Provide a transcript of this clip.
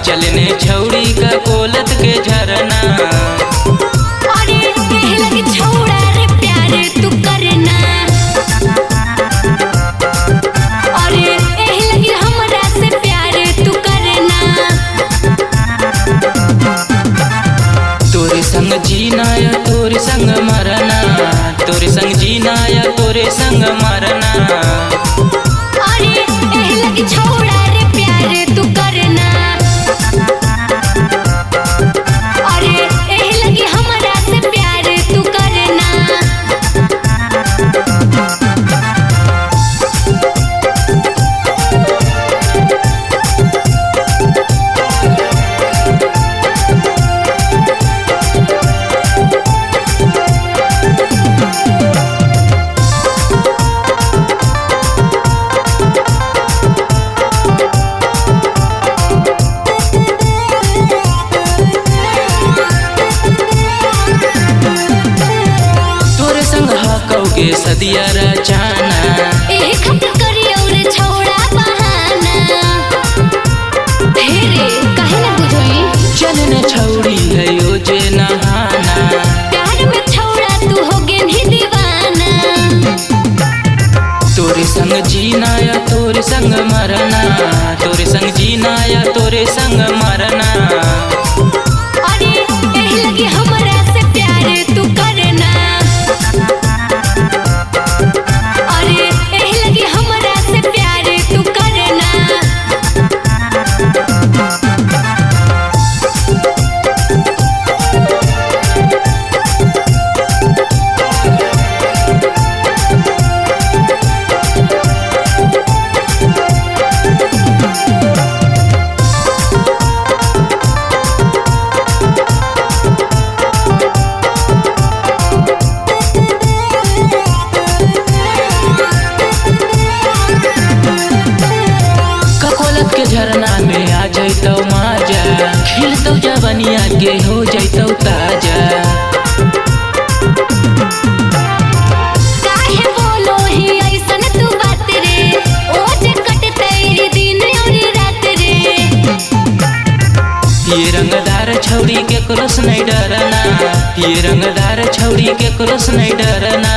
चलने छौड़ी का कोलत के झरना। अरे एह लगी छौड़ा रे प्यार तू करना। अरे एह लगी हमरा से प्यार तू करना। तोरे संग जीना या तोरे संग मरना, तोरे संग जीना या तोरे संग मरना। अरे एह लगी छौड़ा रे प्यार तू करना। अरे एह लगी हमरा से प्यार तू करना। तोरे संग हकौगे सदिया रचाना। एह खतर करी और छौड़ा बहाना। ढेरे काहे न बुझोई। चलने छौड़ी है यो जे नहाना। प्यार में छौड़ा तू हो गेनी दीवाना। तोरे संग जीना या तोरे संग मरना, तोरे संग जीना या तोरे संग मरना। अरे एह लगी हमरा से प्यार तू करना। अरे एह लगी हमरा से प्यार तू करना। ककोलत के झरना में आ जैतौ माजा, खिलतौ जवनिया के हो जैतौ ताजा। काहे बोलो ही ऐसन तू बात रे। ओ जे कटतै दिन और रात रे। ये रंगदार छौड़ी के क्रॉस नहीं डरना, ये रंगदार छौड़ी के क्रॉस नहीं डरना।